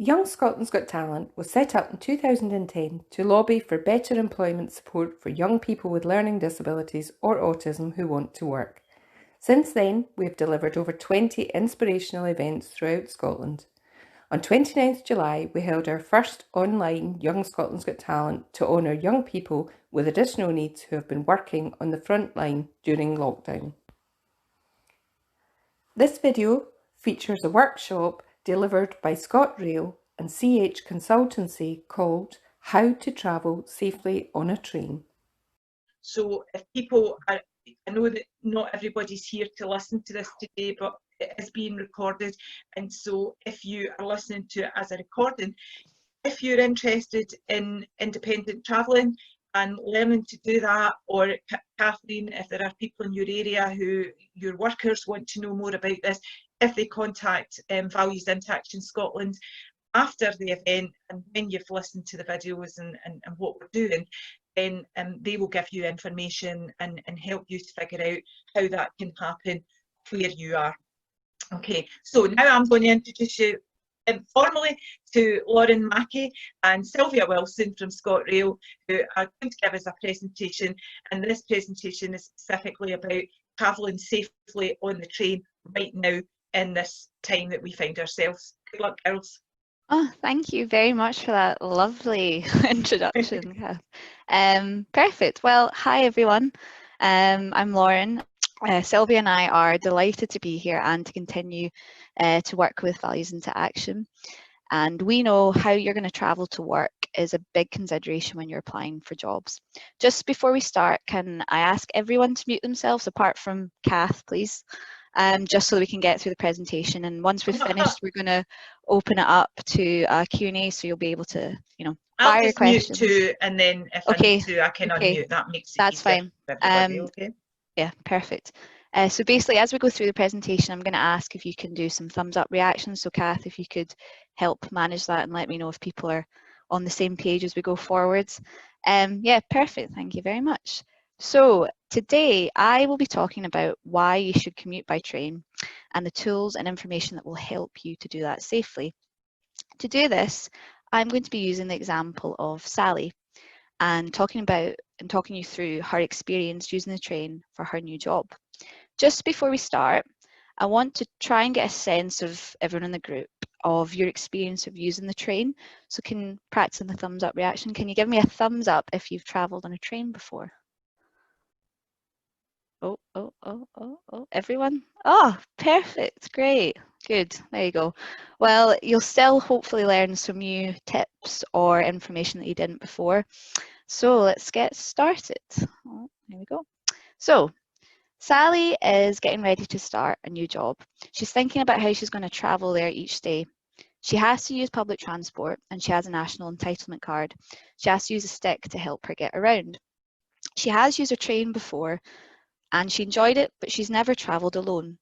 Young Scotland's Got Talent was set up in 2010 to lobby for better employment support for young people with learning disabilities or autism who want to work. Since then, we have delivered over 20 inspirational events throughout Scotland. On 29th July, we held our first online Young Scotland's Got Talent to honour young people with additional needs who have been working on the front line during lockdown. This video features a workshop delivered by Scotrail and CH Consultancy called How to Travel Safely on a Train. So if people are, I know that not everybody's here to listen to this today, but it is being recorded. And so if you are listening to it as a recording, if you're interested in independent travelling and learning to do that, or Catherine, if there are people in your area who your workers want to know more about this, if they contact Values Interaction Scotland after the event and when you've listened to the videos and what we're doing, then they will give you information and help you to figure out how that can happen where you are. Okay, so now I'm going to introduce you formally to Lauren Mackey and Sylvia Wilson from Scotrail, who are going to give us a presentation, and this presentation is specifically about travelling safely on the train right now in this time that we find ourselves. Good luck, girls. Oh, thank you very much for that lovely introduction, Kath. Perfect. Well, hi everyone. I'm Lauren. Sylvia and I are delighted to be here and to continue to work with Values into Action. And we know how you're going to travel to work is a big consideration when you're applying for jobs. Just before we start, can I ask everyone to mute themselves apart from Kath, please? Just so that we can get through the presentation. And once we've finished, we're going to open it up to a Q&A, so you'll be able to, fire your questions. I'll just mute too, and then if I need to, I can unmute. That makes it That's easier fine. for everybody, okay? Yeah, perfect. So basically, as we go through the presentation, I'm going to ask if you can do some thumbs up reactions. So Kath, if you could help manage that and let me know if people are on the same page as we go forwards. Yeah, perfect. Thank you very much. So today I will be talking about why you should commute by train and the tools and information that will help you to do that safely. To do this, I'm going to be using the example of Sally and talking you through her experience using the train for her new job. Just before we start, I want to try and get a sense of everyone in the group of your experience of using the train. So can practice on the thumbs up reaction. Can you give me a thumbs up if you've travelled on a train before? Oh, everyone? Oh, perfect, great, good, there you go. Well, you'll still hopefully learn some new tips or information that you didn't before. So let's get started. Oh, here we go. So Sally is getting ready to start a new job. She's thinking about how she's going to travel there each day. She has to use public transport and she has a national entitlement card. She has to use a stick to help her get around. She has used a train before and she enjoyed it, but she's never travelled alone.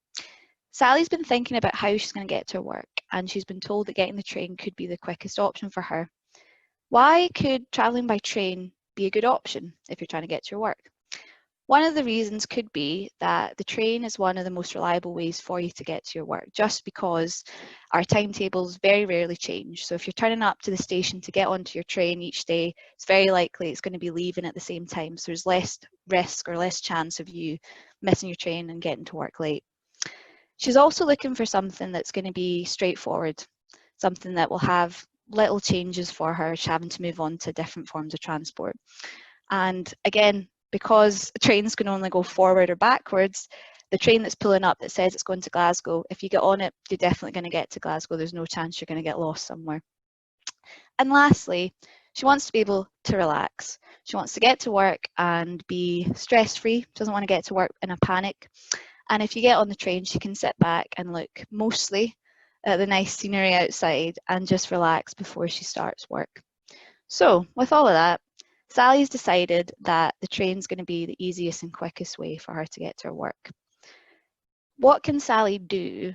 Sally's been thinking about how she's going to get to her work and she's been told that getting the train could be the quickest option for her. Why could travelling by train be a good option if you're trying to get to your work? One of the reasons could be that the train is one of the most reliable ways for you to get to your work, just because our timetables very rarely change. So if you're turning up to the station to get onto your train each day, it's very likely it's going to be leaving at the same time. So there's less risk or less chance of you missing your train and getting to work late. She's also looking for something that's going to be straightforward, something that will have little changes for her, having to move on to different forms of transport. And again, because trains can only go forward or backwards, the train that's pulling up that says it's going to Glasgow, if you get on it, you're definitely going to get to Glasgow. There's no chance you're going to get lost somewhere. And lastly, she wants to be able to relax. She wants to get to work and be stress-free. She doesn't want to get to work in a panic. And if you get on the train, she can sit back and look mostly at the nice scenery outside and just relax before she starts work. So with all of that, Sally's decided that the train's going to be the easiest and quickest way for her to get to her work. What can Sally do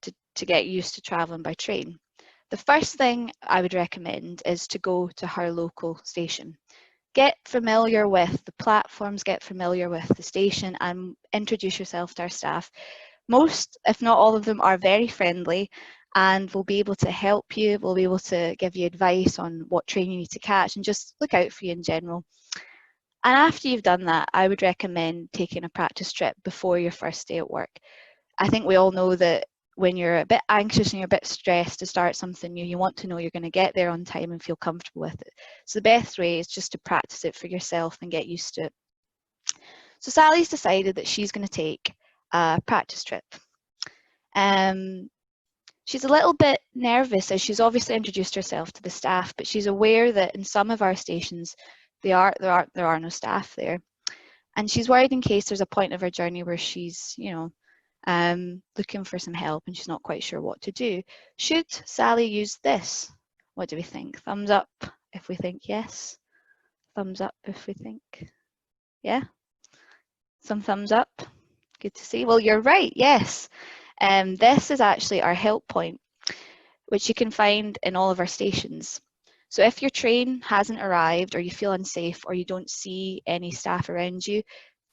to get used to travelling by train? The first thing I would recommend is to go to her local station. Get familiar with the platforms, get familiar with the station and introduce yourself to our staff. Most, if not all of them, are very friendly and we'll be able to help you. We'll be able to give you advice on what train you need to catch and just look out for you in general. And after you've done that, I would recommend taking a practice trip before your first day at work. I think we all know that when you're a bit anxious and you're a bit stressed to start something new, you want to know you're going to get there on time and feel comfortable with it. So the best way is just to practice it for yourself and get used to it. So Sally's decided that she's going to take a practice trip. She's a little bit nervous as she's obviously introduced herself to the staff, but she's aware that in some of our stations there are no staff there. And she's worried in case there's a point of her journey where she's, looking for some help and she's not quite sure what to do. Should Sally use this? What do we think? Thumbs up if we think yes. Thumbs up if we think yeah. Some thumbs up. Good to see. Well, you're right. Yes. This is actually our help point, which you can find in all of our stations. So if your train hasn't arrived or you feel unsafe or you don't see any staff around you,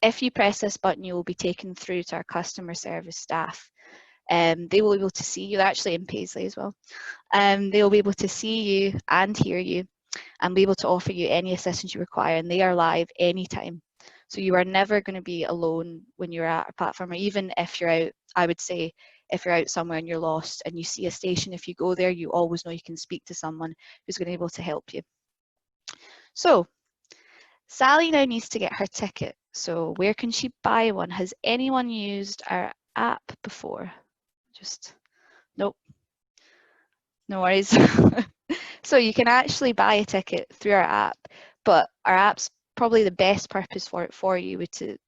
if you press this button, you will be taken through to our customer service staff. They will be able to see you. They're actually in Paisley as well. They will be able to see you and hear you and be able to offer you any assistance you require, and they are live anytime. So you are never going to be alone when you're at a platform, or even if you're out, I would say, if you're out somewhere and you're lost and you see a station, if you go there, you always know you can speak to someone who's going to be able to help you. So Sally now needs to get her ticket. So where can she buy one? Has anyone used our app before? Nope. No worries. So you can actually buy a ticket through our app, but our app's probably the best purpose for it for you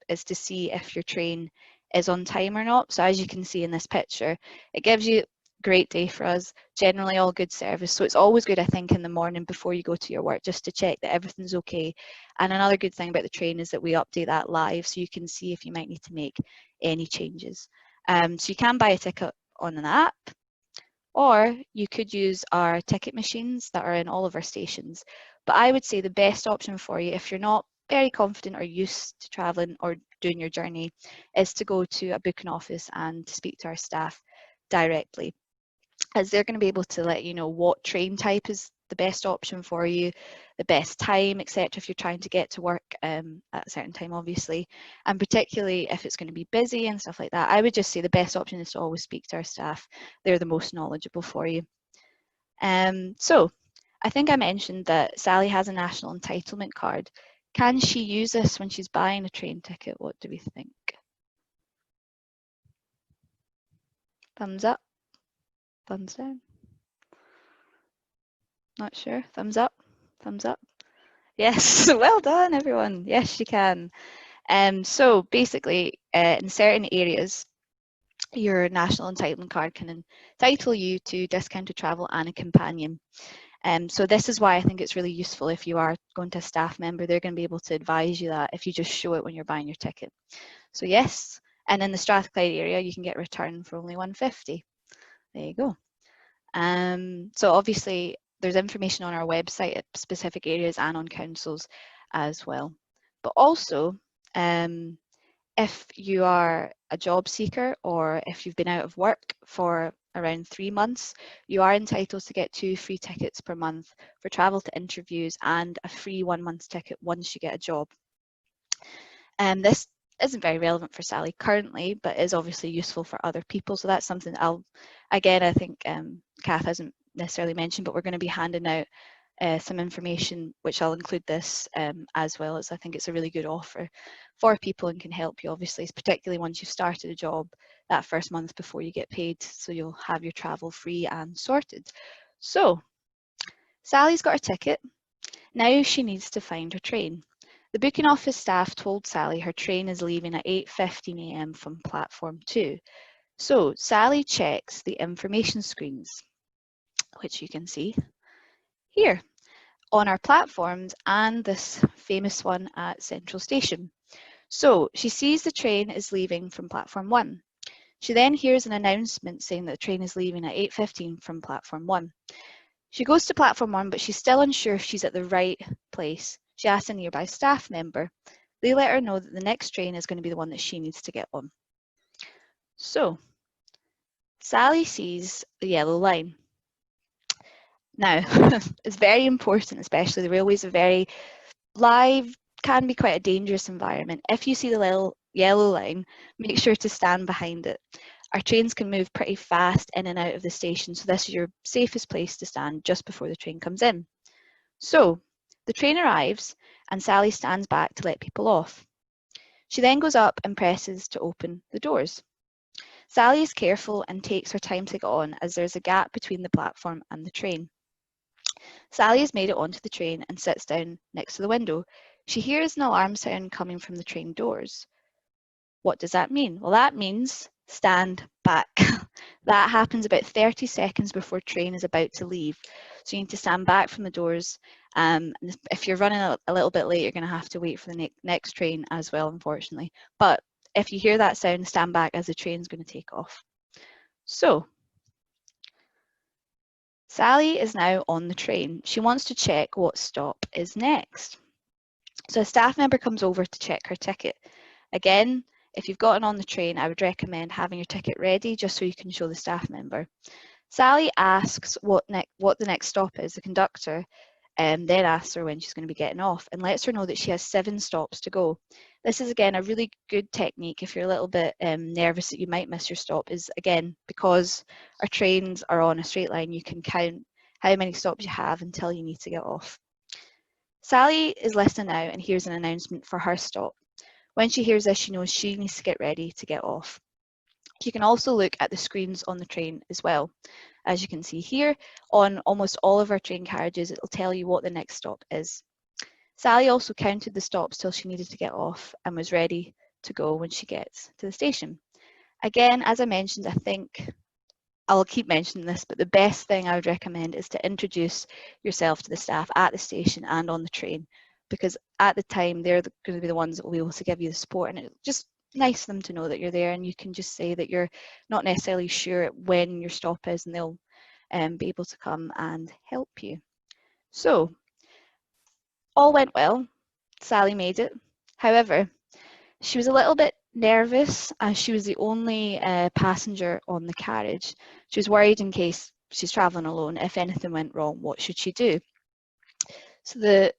is to see if your train is on time or not. So as you can see in this picture, it gives you a great day for us, generally all good service. So it's always good, I think, in the morning before you go to your work, just to check that everything's okay. And another good thing about the train is that we update that live, so you can see if you might need to make any changes. So you can buy a ticket on an app, or you could use our ticket machines that are in all of our stations. But I would say the best option for you, if you're not very confident or used to travelling or doing your journey, is to go to a booking office and speak to our staff directly, as they're going to be able to let you know what train type is the best option for you, the best time, etc. if you're trying to get to work at a certain time, obviously, and particularly if it's going to be busy and stuff like that. I would just say the best option is to always speak to our staff. They're the most knowledgeable for you. So I think I mentioned that Sally has a national entitlement card. Can she use this when she's buying a train ticket? What do we think? Thumbs up, thumbs down. Not sure. Thumbs up, thumbs up. Yes, well done, everyone. Yes, you can. So basically, in certain areas, your national entitlement card can entitle you to discounted travel and a companion. So this is why I think it's really useful if you are going to a staff member. They're going to be able to advise you that if you just show it when you're buying your ticket. So yes, and in the Strathclyde area, you can get a return for only $150. There you go. So obviously, there's information on our website at specific areas and on councils as well. But also, if you are a job seeker or if you've been out of work for around 3 months, you are entitled to get 2 free tickets per month for travel to interviews and a free 1 month's ticket once you get a job. This isn't very relevant for Sally currently, but is obviously useful for other people. So that's something I think Kath hasn't necessarily mentioned, but we're going to be handing out some information, which I'll include this as well, as I think it's a really good offer for people and can help you, obviously, particularly once you've started a job that first month before you get paid, so you'll have your travel free and sorted. So Sally's got her ticket. Now she needs to find her train. The booking office staff told Sally her train is leaving at 8:15 a.m. from platform 2. So Sally checks the information screens, which you can see here on our platforms and this famous one at Central Station. So she sees the train is leaving from platform 1. She then hears an announcement saying that the train is leaving at 8:15 from platform 1. She goes to platform 1, but she's still unsure if she's at the right place. She asks a nearby staff member. They let her know that the next train is going to be the one that she needs to get on. So Sally sees the yellow line. Now, it's very important, especially the railways are very live, can be quite a dangerous environment. If you see the yellow line, make sure to stand behind it. Our trains can move pretty fast in and out of the station, so this is your safest place to stand just before the train comes in. So, the train arrives and Sally stands back to let people off. She then goes up and presses to open the doors. Sally is careful and takes her time to get on as there's a gap between the platform and the train. Sally has made it onto the train and sits down next to the window. She hears an alarm sound coming from the train doors. What does that mean? Well, that means stand back. That happens about 30 seconds before train is about to leave. So you need to stand back from the doors. And if you're running a little bit late, you're going to have to wait for the next train as well, unfortunately. But if you hear that sound, stand back as the train's going to take off. So Sally is now on the train. She wants to check what stop is next. So a staff member comes over to check her ticket. Again, if you've gotten on the train, I would recommend having your ticket ready just so you can show the staff member. Sally asks what the next stop is. The conductor then asks her when she's going to be getting off and lets her know that she has 7 stops to go. This is again a really good technique if you're a little bit nervous that you might miss your stop, is again because our trains are on a straight line, you can count how many stops you have until you need to get off. Sally is listening now and hears an announcement for her stop. When she hears this, she knows she needs to get ready to get off. You can also look at the screens on the train as well. As you can see here, on almost all of our train carriages, it will tell you what the next stop is. Sally also counted the stops till she needed to get off and was ready to go when she gets to the station. Again, as I mentioned, I think I'll keep mentioning this, but the best thing I would recommend is to introduce yourself to the staff at the station and on the train, because at the time they're going to be the ones that will be able to give you the support, and it's just nice for them to know that you're there, and you can just say that you're not necessarily sure when your stop is, and they'll be able to come and help you. So all went well. Sally made it. However, she was a little bit nervous as she was the only passenger on the carriage. She was worried in case she's travelling alone, if anything went wrong, what should she do? So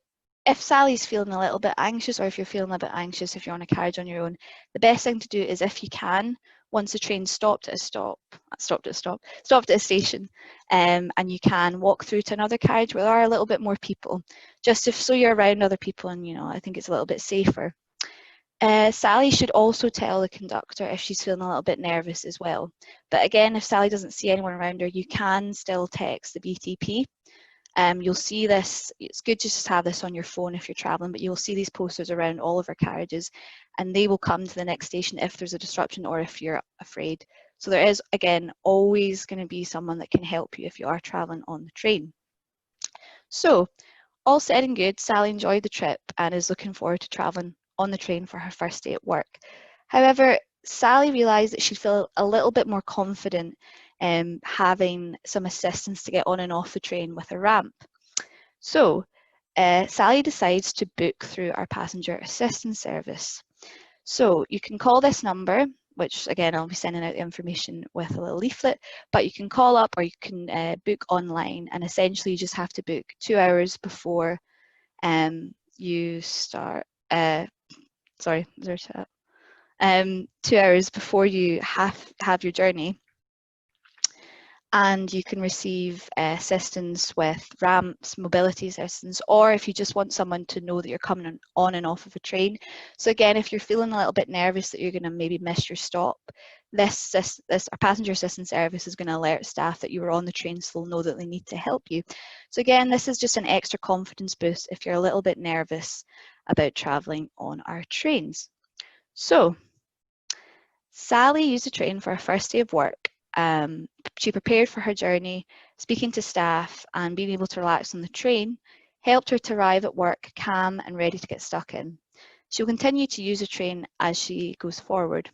if Sally's feeling a little bit anxious, or if you're feeling a bit anxious if you're on a carriage on your own, the best thing to do is, if you can, once the train stopped at a station, and you can walk through to another carriage where there are a little bit more people, just so you're around other people, and I think it's a little bit safer. Sally should also tell the conductor if she's feeling a little bit nervous as well. But again, if Sally doesn't see anyone around her, you can still text the BTP. You'll see this, it's good to just have this on your phone if you're traveling, but you'll see these posters around all of our carriages, and they will come to the next station if there's a disruption or if you're afraid. So there is, again, always going to be someone that can help you if you are traveling on the train. So all said and good, Sally enjoyed the trip and is looking forward to traveling on the train for her first day at work. However, Sally realised that she'd feel a little bit more confident having some assistance to get on and off the train with a ramp. So Sally decides to book through our passenger assistance service. So you can call this number, which again I'll be sending out the information with a little leaflet, but you can call up or you can book online, and essentially you just have to book 2 hours before you start. 2 hours before you have your journey, and you can receive assistance with ramps, mobility assistance, or if you just want someone to know that you're coming on and off of a train. So again, if you're feeling a little bit nervous that you're going to maybe miss your stop, this our passenger assistance service is going to alert staff that you were on the train, so they'll know that they need to help you. So again, this is just an extra confidence boost if you're a little bit nervous about traveling on our trains. So Sally used the train for her first day of work. She prepared for her journey, speaking to staff and being able to relax on the train helped her to arrive at work calm and ready to get stuck in. She will continue to use the train as she goes forward.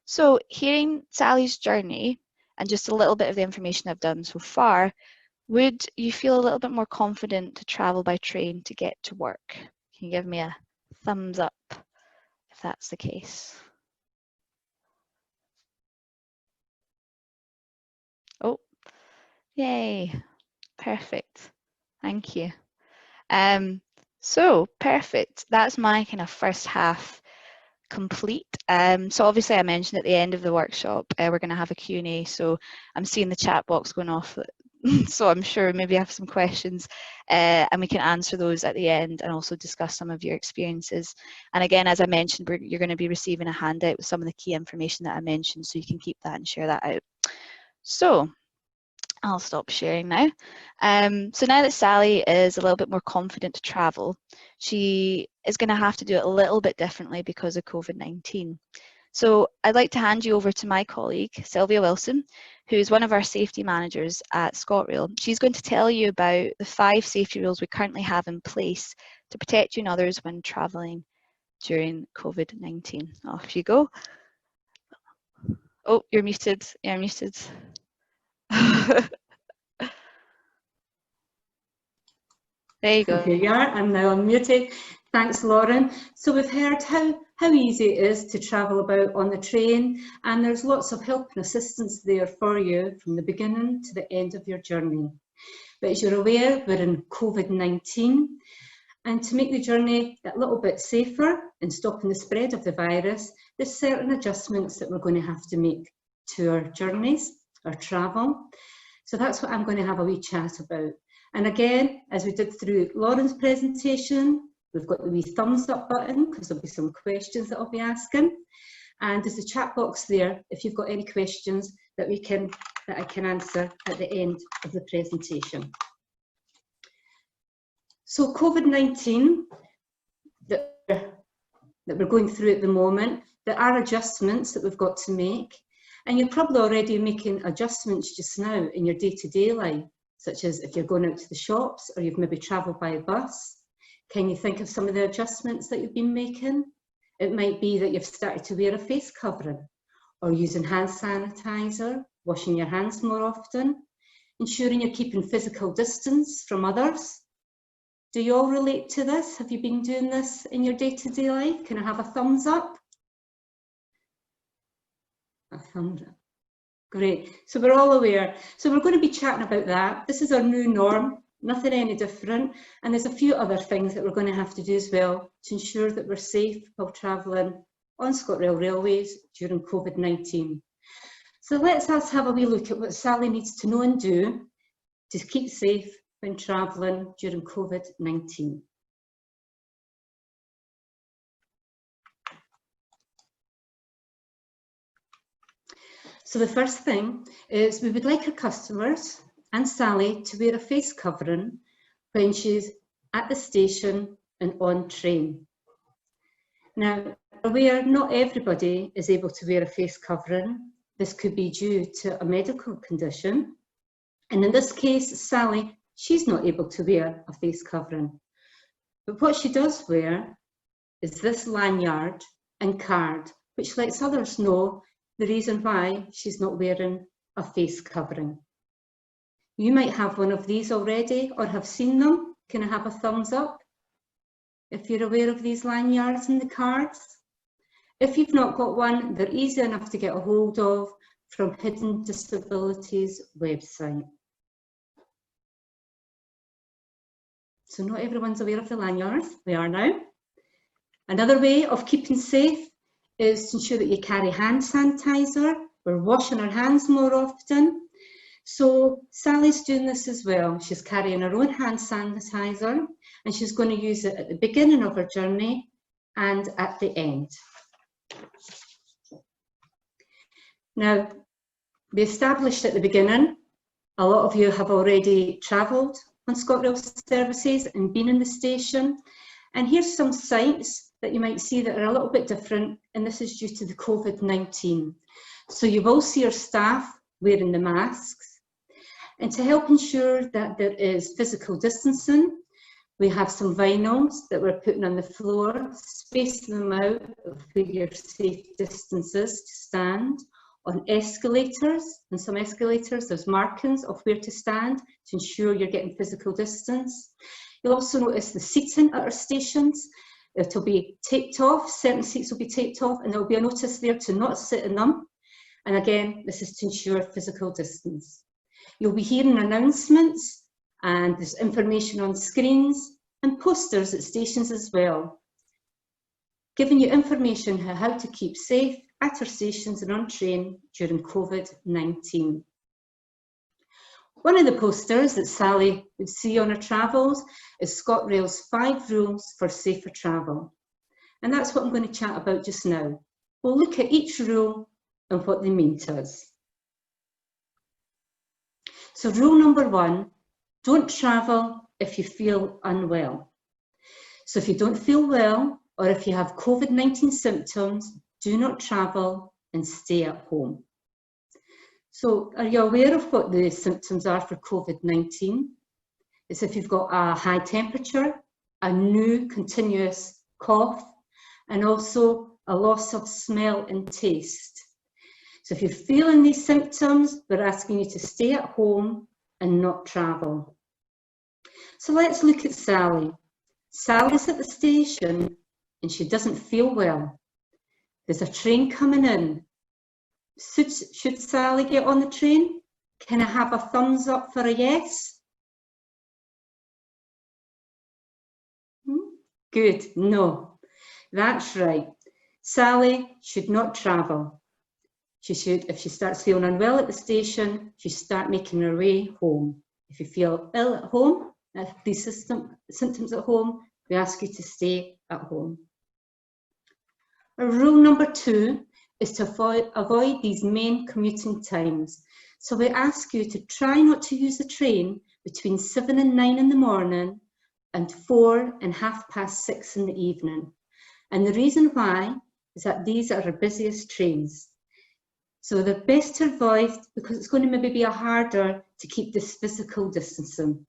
So hearing Sally's journey and just a little bit of the information I've done so far, would you feel a little bit more confident to travel by train to get to work? Can you give me a thumbs up if that's the case? Yay, perfect. Thank you. So perfect. That's my kind of first half complete. So obviously I mentioned at the end of the workshop we're going to have a Q&A, so I'm seeing the chat box going off so I'm sure maybe I have some questions and we can answer those at the end and also discuss some of your experiences. And again, as I mentioned, you're going to be receiving a handout with some of the key information that I mentioned, so you can keep that and share that out. So I'll stop sharing now. So now that Sally is a little bit more confident to travel, she is going to have to do it a little bit differently because of COVID-19. So I'd like to hand you over to my colleague, Sylvia Wilson, who's one of our safety managers at Scotrail. She's going to tell you about the 5 safety rules we currently have in place to protect you and others when traveling during COVID-19. Off you go. Oh, you're muted. You're muted. There you go. Here you are, I'm now unmuted. Thanks, Lauren. So we've heard how easy it is to travel about on the train, and there's lots of help and assistance there for you from the beginning to the end of your journey. But as you're aware, we're in COVID-19, and to make the journey that little bit safer and stopping the spread of the virus, there's certain adjustments that we're going to have to make to our journeys, our travel. So that's what I'm going to have a wee chat about. And again, as we did through Lauren's presentation, we've got the wee thumbs up button because there'll be some questions that I'll be asking. And there's a chat box there if you've got any questions that I can answer at the end of the presentation. So COVID-19 that we're going through at the moment, there are adjustments that we've got to make. And you're probably already making adjustments just now in your day-to-day life, such as if you're going out to the shops or you've maybe travelled by a bus. Can you think of some of the adjustments that you've been making? It might be that you've started to wear a face covering, or using hand sanitizer, washing your hands more often, ensuring you're keeping physical distance from others. Do you all relate to this? Have you been doing this in your day-to-day life? Can I have a thumbs up? A thumbs up. Great, so we're all aware. So we're going to be chatting about that. This is our new norm, nothing any different. And there's a few other things that we're going to have to do as well to ensure that we're safe while travelling on Scotrail Railways during COVID-19. So let's have a wee look at what Sally needs to know and do to keep safe when travelling during COVID-19. So the first thing is we would like our customers and Sally to wear a face covering when she's at the station and on train. Now, aware not everybody is able to wear a face covering. This could be due to a medical condition. And in this case, Sally, she's not able to wear a face covering. But what she does wear is this lanyard and card, which lets others know the reason why she's not wearing a face covering. You might have one of these already or have seen them. Can I have a thumbs up if you're aware of these lanyards and the cards? If you've not got one, they're easy enough to get a hold of from Hidden Disabilities website. So not everyone's aware of the lanyards. We are now. Another way of keeping safe is to ensure that you carry hand sanitizer. We're washing our hands more often. So Sally's doing this as well. She's carrying her own hand sanitizer and she's going to use it at the beginning of her journey and at the end. Now, we established at the beginning, a lot of you have already travelled on Scotrail services and been in the station. And here's some sites that you might see that are a little bit different, and this is due to the COVID-19. So you will see our staff wearing the masks. And to help ensure that there is physical distancing, we have some vinyls that we're putting on the floor, spacing them out of where your safe distances to stand. On escalators, and some escalators, there's markings of where to stand to ensure you're getting physical distance. You'll also notice the seating at our stations. It'll be taped off, certain seats will be taped off, and there'll be a notice there to not sit in them. And again, this is to ensure physical distance. You'll be hearing announcements, and there's information on screens and posters at stations as well, giving you information on how to keep safe at our stations and on train during COVID-19. One of the posters that Sally would see on her travels is Scotrail's 5 rules for safer travel. And that's what I'm going to chat about just now. We'll look at each rule and what they mean to us. So rule number 1, don't travel if you feel unwell. So if you don't feel well, or if you have COVID-19 symptoms, do not travel and stay at home. So are you aware of what the symptoms are for COVID-19? It's if you've got a high temperature, a new continuous cough, and also a loss of smell and taste. So if you're feeling these symptoms, we're asking you to stay at home and not travel. So let's look at Sally. Sally's at the station and she doesn't feel well. There's a train coming in. Should Sally get on the train? Can I have a thumbs up for a yes? Good, no. That's right. Sally should not travel. She should, if she starts feeling unwell at the station, she should start making her way home. If you feel ill at home, these symptoms at home, we ask you to stay at home. Rule number 2 is to avoid these main commuting times. So we ask you to try not to use the train between 7 and 9 in the morning and 4 and 6:30 in the evening. And the reason why is that these are our busiest trains. So they're best to avoid because it's going to maybe be harder to keep this physical distancing.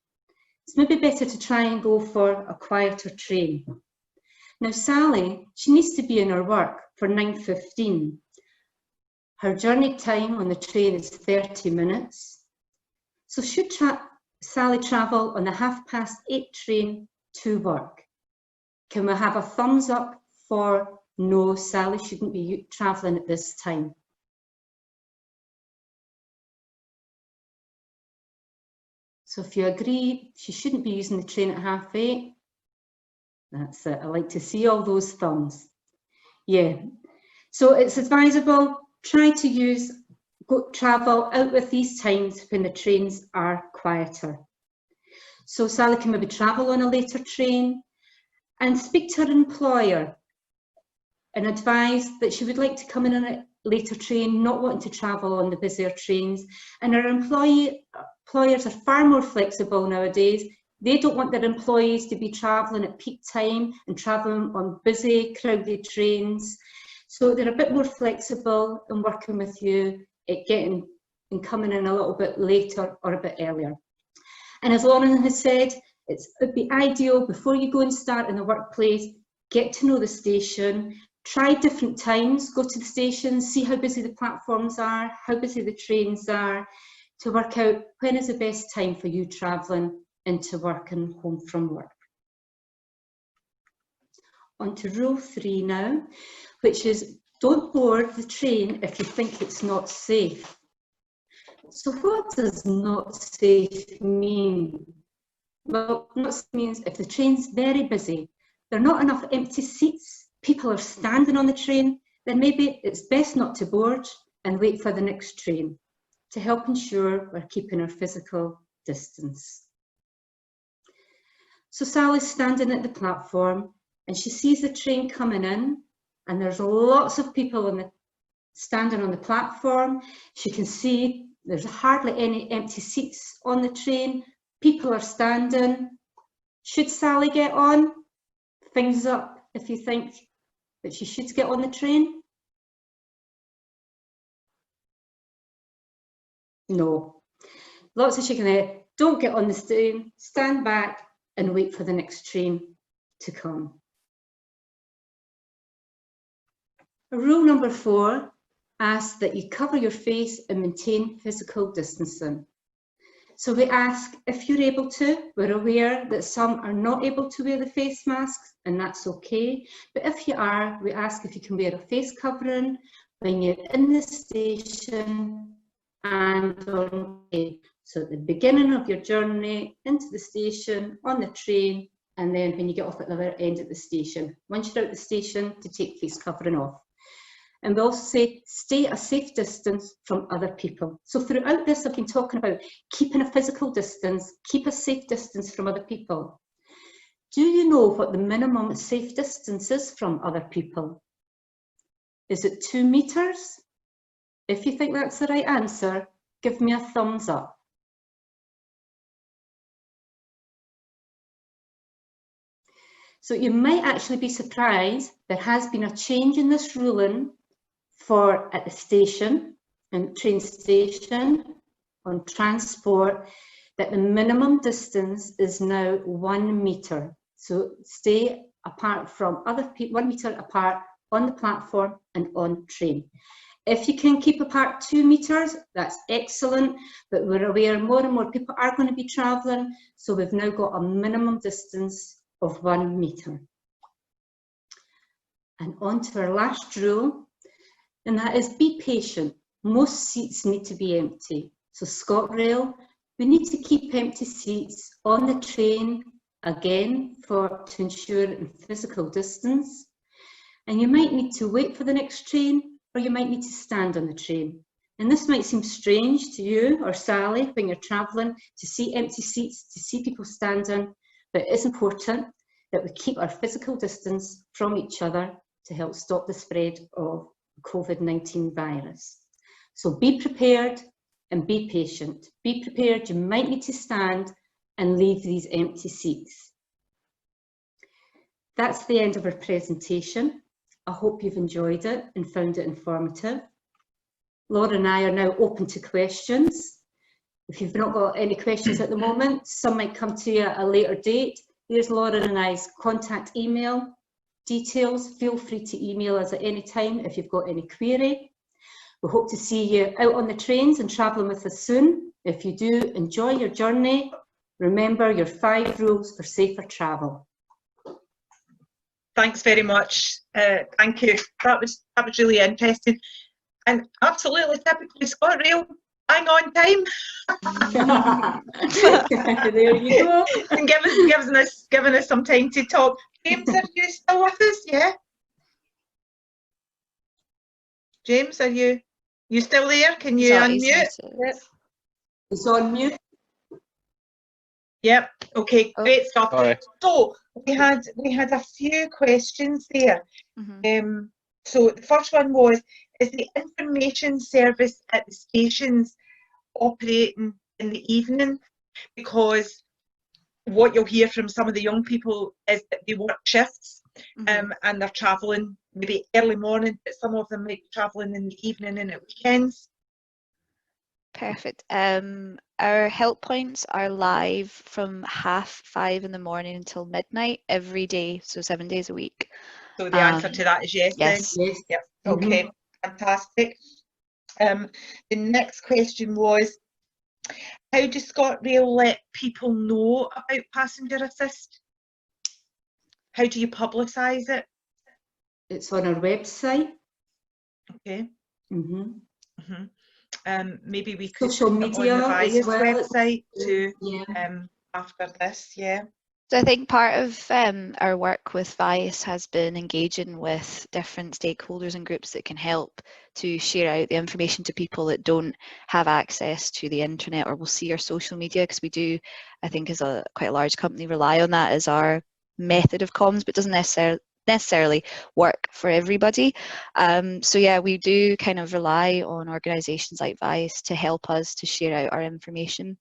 It's maybe better to try and go for a quieter train. Now Sally, she needs to be in her work for 9:15. Her journey time on the train is 30 minutes. So should Sally travel on the 8:30 train to work? Can we have a thumbs up for no, Sally shouldn't be travelling at this time? So if you agree, she shouldn't be using the train at 8:30. That's it. I like to see all those thumbs. Yeah. So it's advisable, try to travel out with these times when the trains are quieter. So Sally can maybe travel on a later train and speak to her employer and advise that she would like to come in on a later train, not wanting to travel on the busier trains. And her employers are far more flexible nowadays. They don't want their employees to be travelling at peak time and travelling on busy, crowded trains. So they're a bit more flexible in working with you at getting and coming in a little bit later or a bit earlier. And as Lauren has said, it'd be ideal before you go and start in the workplace, get to know the station, try different times, go to the station, see how busy the platforms are, how busy the trains are, to work out when is the best time for you travelling into work and home from work. On to rule 3 now, which is don't board the train if you think it's not safe. So what does not safe mean? Well, not safe means if the train's very busy, there are not enough empty seats, people are standing on the train, then maybe it's best not to board and wait for the next train to help ensure we're keeping our physical distance. So Sally's standing at the platform and she sees the train coming in and there's lots of people standing on the platform. She can see there's hardly any empty seats on the train. People are standing. Should Sally get on? Thumbs up if you think that she should get on the train. No. Lots of shaking their head. Don't get on the train, stand back and wait for the next train to come. Rule number 4 asks that you cover your face and maintain physical distancing. So we ask if you're able to. We're aware that some are not able to wear the face masks and that's okay. But if you are, we ask if you can wear a face covering when you're in the station and on the way. So at the beginning of your journey, into the station, on the train, and then when you get off at the other end of the station. Once you're out the station, to take face covering off. And we also say, stay a safe distance from other people. So throughout this, I've been talking about keeping a physical distance, keep a safe distance from other people. Do you know what the minimum safe distance is from other people? Is it 2 meters? If you think that's the right answer, give me a thumbs up. So you might actually be surprised, there has been a change in this ruling for at the station, and train station, on transport, that the minimum distance is now 1 metre. So stay apart from other people, 1 metre apart on the platform and on train. If you can keep apart 2 metres, that's excellent, but we're aware more and more people are going to be travelling, so we've now got a minimum distance of 1 metre. And on to our last rule, and that is be patient. Most seats need to be empty. So Scotrail, we need to keep empty seats on the train, again, to ensure physical distance. And you might need to wait for the next train, or you might need to stand on the train. And this might seem strange to you or Sally when you're travelling, to see empty seats, to see people standing, but it is important that we keep our physical distance from each other to help stop the spread of COVID-19 virus. So be prepared and be patient. Be prepared, you might need to stand and leave these empty seats. That's the end of our presentation. I hope you've enjoyed it and found it informative. Laura and I are now open to questions. If you've not got any questions at the moment, some might come to you at a later date. Here's Laura and I's contact email details. Feel free to email us at any time if you've got any query. We hope to see you out on the trains and travelling with us soon. If you do, enjoy your journey. Remember your 5 rules for safer travel. Thanks very much. Thank you. That was really interesting, and absolutely typically Scotrail, bang on time. There you go. And giving us some time to talk. James, are you still with us? Yeah. James, are you still there? Can you unmute? It's on mute. Yep. Okay. Great stuff. Sorry. So we had a few questions there. So the first one was: is the information service at the stations operating in the evening? Because what you'll hear from some of the young people is that they work shifts, and they're travelling maybe early morning, but some of them might be travelling in the evening and at weekends. Perfect. Our help points are live from 5:30 in the morning until midnight every day, so 7 days a week. So the answer to that is yes, yes. then? Yes. Yep. Okay, fantastic. The next question was: how does Scotrail let people know about passenger assist? How do you publicise it? It's on our website. Okay. Maybe we could social put it media on the as Vice well. website too. Yeah. After this, yeah. So I think part of our work with Vice has been engaging with different stakeholders and groups that can help to share out the information to people that don't have access to the internet or will see our social media, because we do, I think as a quite a large company, rely on that as our method of comms, but doesn't necessarily work for everybody. So yeah, we do kind of rely on organisations like Vice to help us to share out our information.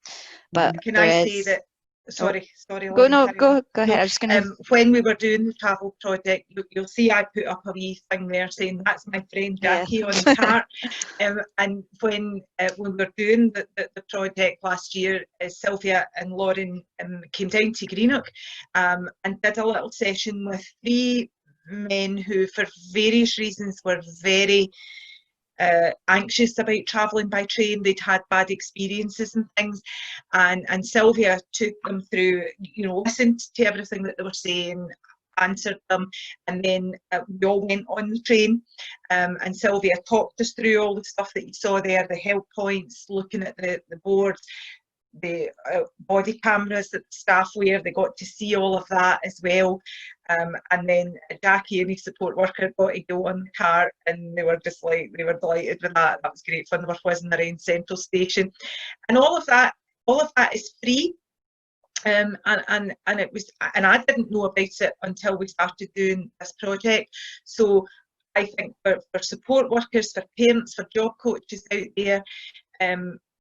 But can I say that? Sorry. Go ahead. I was just going to. When we were doing the travel project, you'll see I put up a wee thing there saying that's my friend Jackie on the chart. And when we were doing the project last year, Sylvia and Lauren came down to Greenock and did a little session with 3 men who, for various reasons, were very anxious about travelling by train. They'd had bad experiences and things, and Sylvia took them through, listened to everything that they were saying, answered them, and then we all went on the train, and Sylvia talked us through all the stuff that you saw there, the help points, looking at the boards, the body cameras that the staff wear, they got to see all of that as well. And then Jackie and his support worker got to go on the car, and they were just like, they were delighted with that. That was great fun. They were whizzing around Central Station, and all of that is free. And it was, and I didn't know about it until we started doing this project. So I think for support workers, for parents, for job coaches out there,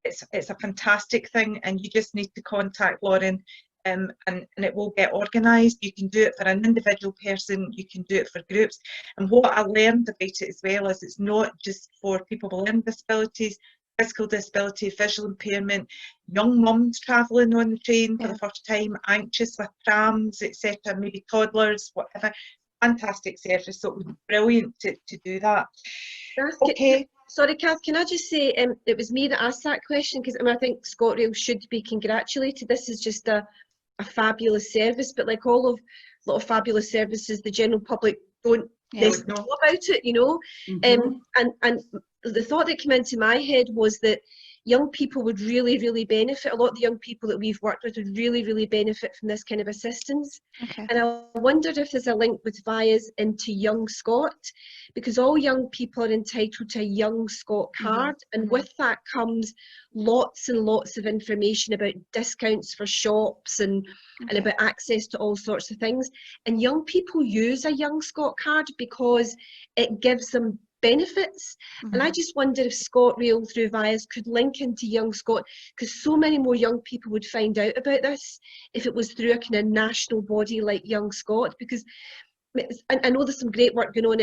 it's a fantastic thing, and you just need to contact Lauren, and it will get organised. You can do it for an individual person, you can do it for groups. And what I learned about it as well is it's not just for people with learning disabilities, physical disability, visual impairment, young mums travelling on the train for the first time, anxious with prams, etc., maybe toddlers, whatever. Fantastic service, so it was brilliant to do that. Okay. Sorry, Kath, can I just say it was me that asked that question, because I think Scotrail should be congratulated. This is just a fabulous service, but like a lot of fabulous services, the general public don't necessarily know about it, you know. And the thought that came into my head was that young people would really benefit. A lot of the young people that we've worked with would really benefit from this kind of assistance. Okay. And I wondered if there's a link with VIAS into Young Scot, because all young people are entitled to a Young Scot card, and with that comes lots and lots of information about discounts for shops and about access to all sorts of things. And young people use a Young Scot card because it gives them benefits. And I just wonder if Scotrail through VIAS could link into Young Scot, because so many more young people would find out about this if it was through a kind of national body like Young Scot. Because I know there's some great work going on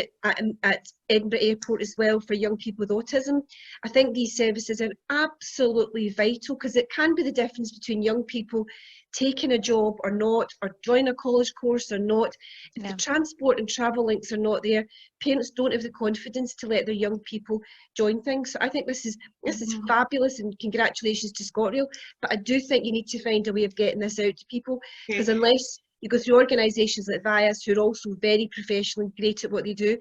at Edinburgh Airport as well for young people with autism. I think these services are absolutely vital, because it can be the difference between young people taking a job or not, or joining a college course or not. If the transport and travel links are not there, parents don't have the confidence to let their young people join things. So I think this is fabulous, and congratulations to Scotrail. But I do think you need to find a way of getting this out to people, because unless you go through organisations like VIAS, who are also very professional and great at what they do,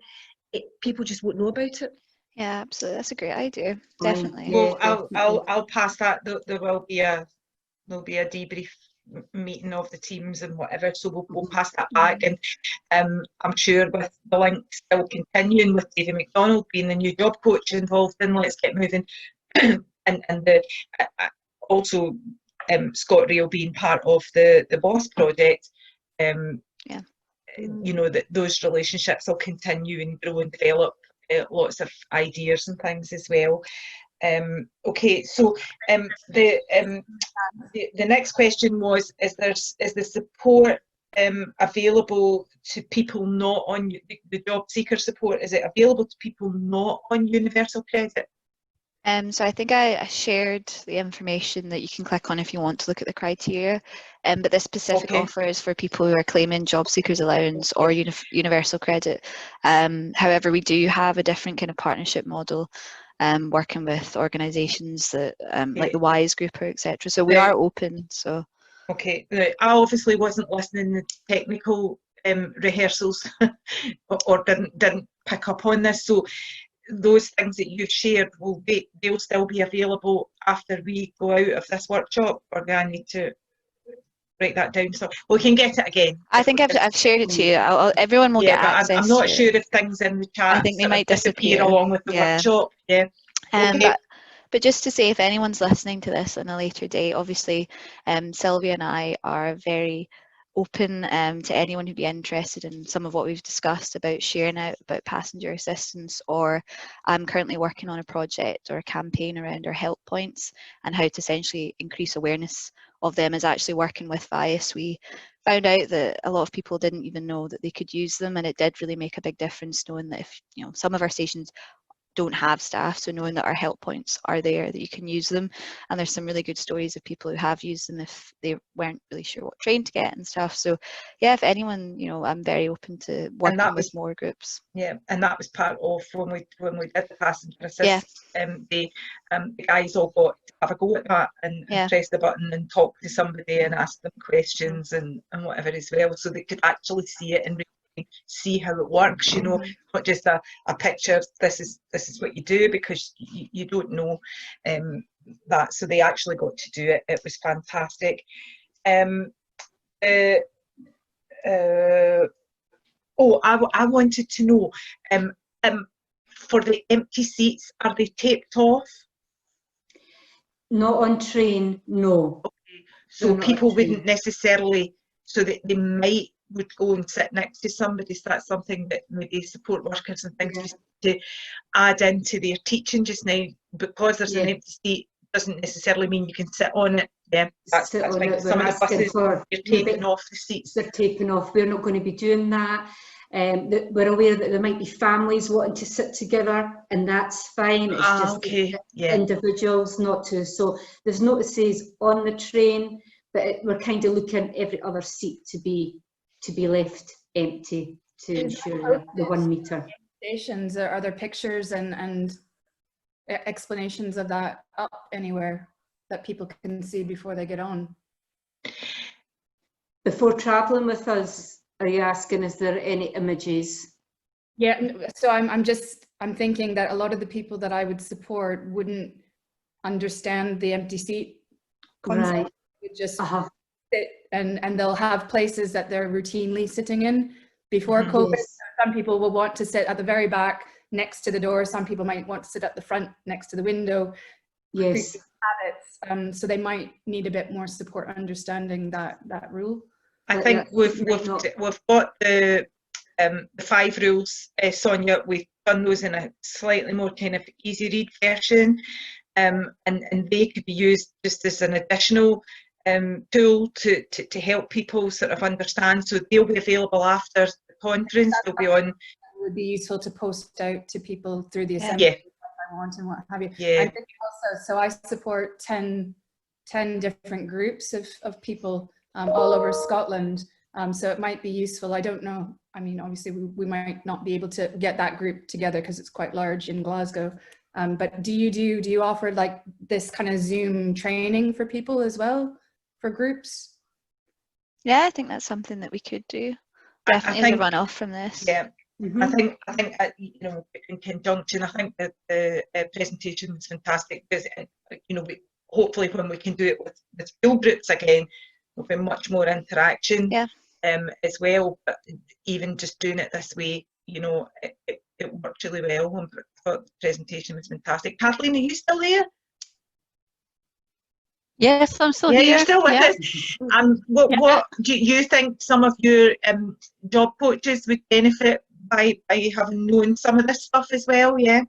people just won't know about it. Yeah, absolutely. That's a great idea. Definitely. Well, I'll pass that. There will be a debrief meeting of the teams and whatever, so we'll pass that back. And I'm sure with the link still continuing, with David McDonald being the new job coach involved in Let's Get Moving, and the also Scotrail being part of the BOSS project, you know, that those relationships will continue and grow and develop lots of ideas and things as well. Okay, so the next question was, is the support available to people not on the job seeker support? Is it available to people not on universal credit? So I think I shared the information that you can click on if you want to look at the criteria, but this specific offer is for people who are claiming job seekers allowance or universal credit. However, we do have a different kind of partnership model, working with organisations that like the WISE group or etc. So we are open. So okay, now, I obviously wasn't listening to technical rehearsals or didn't pick up on this, so those things that you've shared they'll still be available after we go out of this workshop, or do I need to break that down? So we can get it again. I think I've shared it to you. Everyone will get access. I'm not sure if things in the chat, I think they might disappear along with the workshop. But just to say, if anyone's listening to this on a later date, obviously Sylvia and I are very open to anyone who'd be interested in some of what we've discussed about sharing out about passenger assistance, or I'm currently working on a project or a campaign around our help points and how to essentially increase awareness of them, is actually working with VIAS. We found out that a lot of people didn't even know that they could use them, and it did really make a big difference knowing that if, you know, some of our stations don't have staff, so knowing that our help points are there, that you can use them. And there's some really good stories of people who have used them if they weren't really sure what train to get and stuff. So yeah, if anyone, you know, I'm very open to working with more groups. Yeah, and that was part of when we did the passenger assist. The guys all got to have a go at that and press the button and talk to somebody and ask them questions and whatever as well, so they could actually see it and see how it works, you know, not just a picture, this is what you do, because you don't know that, so they actually got to do it. It was fantastic. I wanted to know, for the empty seats, are they taped off? Not on train, no. Okay. So They're not people on train. wouldn't necessarily, so that they would go and sit next to somebody. So that's something that maybe support workers and things just to add into their teaching just now, because there's an empty seat doesn't necessarily mean you can sit on it. Yeah, that's fine. Some of the buses, you're taping off the seats. They're taping off. We're not going to be doing that. We're aware that there might be families wanting to sit together, and that's fine. It's just individuals not to. So there's notices on the train, but we're kind of looking at every other seat to be left empty to ensure the 1 metre. Stations, are there pictures and explanations of that up anywhere that people can see before they get on? Before travelling with us, are you asking, is there any images? Yeah, so I'm thinking that a lot of the people that I would support wouldn't understand the empty seat concept. Right. Would just sit and they'll have places that they're routinely sitting in before COVID. Yes. Some people will want to sit at the very back next to the door. Some people might want to sit at the front next to the window. Yes. Habits, so they might need a bit more support understanding that rule. I think we've got the 5 rules, Sonia. We've done those in a slightly more kind of easy read version, and they could be used just as an additional tool to help people sort of understand. So they'll be available after the conference. They'll be on. It would be useful to post out to people through the assembly if I want and what have you. Yeah. I'm thinking also, so I support 10 different groups of people all over Scotland. So it might be useful. I don't know. I mean, obviously we might not be able to get that group together because it's quite large in Glasgow. But do you offer like this kind of Zoom training for people as well, for groups? Yeah, I think that's something that we could do. Definitely as a run off from this. Yeah. I think you know, in conjunction, I think that the presentation was fantastic because you know, hopefully when we can do it with school groups again, there'll be much more interaction as well. But even just doing it this way, you know, it worked really well. And I thought the presentation was fantastic. Kathleen, are you still there? Yes, I'm still here. You're still with us. What do you think some of your job coaches would benefit by having known some of this stuff as well? Yeah.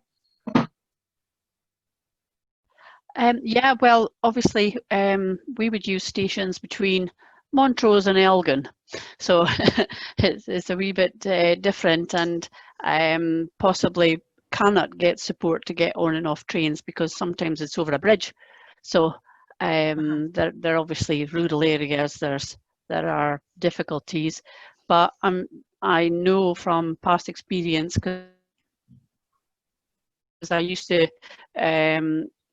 Yeah, well, obviously, we would use stations between Montrose and Elgin, so it's a wee bit different, and possibly cannot get support to get on and off trains because sometimes it's over a bridge. So they're obviously rural areas. There are difficulties, but I know from past experience, because I used to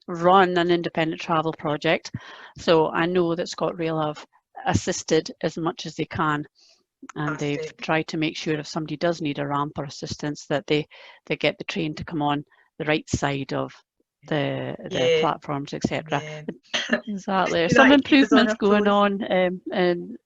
run an independent travel project, so I know that Scotrail have assisted as much as they can, and they've tried to make sure if somebody does need a ramp or assistance that they get the train to come on the right side of the platforms, etc. Exactly. Some improvements going on, and